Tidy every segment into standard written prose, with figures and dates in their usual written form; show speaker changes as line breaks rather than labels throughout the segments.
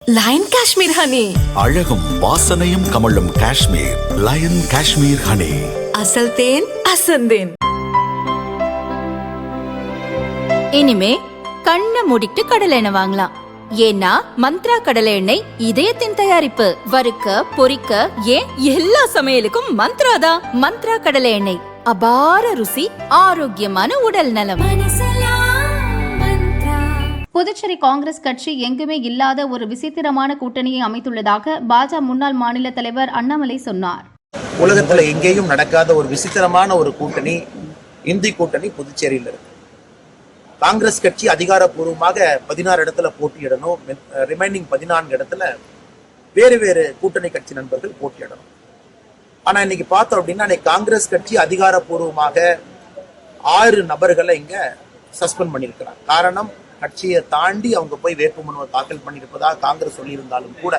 Line Kashmir honey,
அழகும் வாசனையும் கமழும் காஷ்மீர் லயன் காஷ்மீர் ஹனி.
அசல் தேன் அசந்தேன்.
இனிமே கண்ணை மூடிட்டு கடலை எண்ணெய் வாங்கலாம். ஏன்னா மந்த்ரா கடலை எண்ணெய் இதயத்தின் தயாரிப்பு. வறுக்க பொரிக்க ஏன் எல்லா சமையலுக்கும் மந்த்ரா தான். மந்த்ரா கடலை எண்ணெய், அபார ருசி, ஆரோக்கியமான உடல் நலம்.
புதுச்சேரி காங்கிரஸ் கட்சி எங்குமே இல்லாத ஒரு விசித்திரமான கூட்டணியை அமைத்துள்ளதாக பாஜக முன்னாள் மாநில தலைவர் அண்ணாமலை சொன்னார்.
உலகத்துல எங்கேயும் நடக்காத ஒரு விசித்திரமான ஒரு கூட்டணி, இந்தி கூட்டணி புதுச்சேரியில் இருக்கு. காங்கிரஸ் கட்சி அதிகாரப்பூர்வமாக 16 இடத்துல போட்டியிடணும். ரிமைனிங் 14 இடத்துல வேறு வேறு கூட்டணி கட்சி நண்பர்கள் போட்டியிடணும். ஆனா இன்னைக்கு பார்த்தோம் அப்படின்னா, காங்கிரஸ் கட்சி அதிகாரப்பூர்வமாக 6 நபர்களை இங்க சஸ்பெண்ட் பண்ணியிருக்கிறாங்க. காரணம், கட்சியை தாண்டி அவங்க போய் வேட்புமனுவை தாக்கல் பண்ணியிருப்பதாக காங்கிரஸ் சொல்லியிருந்தாலும் கூட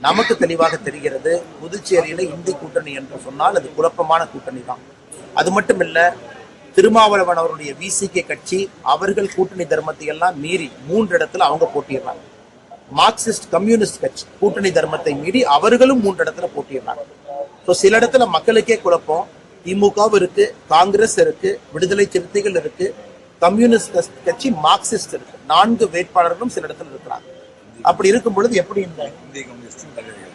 நமக்கு தெளிவாக தெரிகிறது, புதுச்சேரியில இந்தி கூட்டணி என்று சொன்னால் அது குழப்பமான கூட்டணி தான். அது மட்டும் இல்ல, திருமாவளவன் அவருடைய விசிகே கட்சி அவர்கள் கூட்டணி தர்மத்தை எல்லாம் மீறி 3 இடத்துல அவங்க போட்டிடுறாங்க. மார்க்சிஸ்ட் கம்யூனிஸ்ட் கட்சி கூட்டணி தர்மத்தை மீறி அவர்களும் 3 இடத்துல போட்டிடுறாங்க. ஸோ சில இடத்துல மக்களுக்கே குழப்பம். திமுகவும் இருக்கு, காங்கிரஸ் இருக்கு, விடுதலை சிறுத்தைகள் இருக்கு, கம்யூனிஸ்ட் கட்சி, மார்க்சிஸ்ட் இருக்கு. 4 வேட்பாளர்களும் சில இடத்துல இருக்கிறாங்க. அப்படி இருக்கும் பொழுது எப்படி இந்த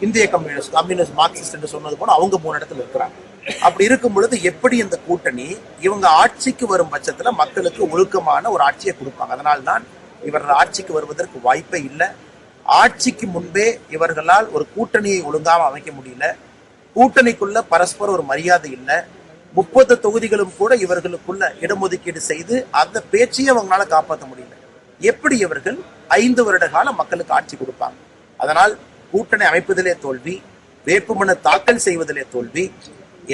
இந்திய கம்யூனிஸ்ட் மார்க்சிஸ்ட் என்று சொன்னது போல அவங்க 3 இடத்துல இருக்கிறாங்க. அப்படி இருக்கும் பொழுது எப்படி இந்த கூட்டணி இவங்க ஆட்சிக்கு வரும் பட்சத்துல மக்களுக்கு ஒழுக்கமான ஒரு ஆட்சியை கொடுப்பாங்க? அதனால்தான் இவர்கள் ஆட்சிக்கு வருவதற்கு வாய்ப்பே இல்லை. ஆட்சிக்கு முன்பே இவர்களால் ஒரு கூட்டணியை ஒழுங்காம அமைக்க முடியல. கூட்டணிக்குள்ள பரஸ்பர ஒரு மரியாதை இல்லை. 30 தொகுதிகளும் கூட இவர்களுக்குள்ள இடஒதுக்கீடு செய்து அந்த பேச்சையும் அவங்களால காப்பாற்ற முடியல. எப்படி இவர்கள் 5 வருட காலம் மக்களுக்கு ஆட்சி கொடுப்பாங்க? அதனால் கூட்டணி அமைப்பதிலே தோல்வி, வேட்புமனு தாக்கல் செய்வதிலே தோல்வி,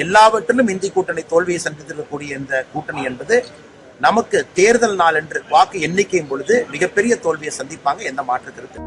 எல்லாவற்றிலும் இந்தி கூட்டணி தோல்வியை சந்தித்திருக்கக்கூடிய இந்த கூட்டணி என்பது நமக்கு தேர்தல் நாள் என்று வாக்கு எண்ணிக்கையும் பொழுது மிகப்பெரிய தோல்வியை சந்திப்பாங்க. எந்த மாற்றத்திற்கு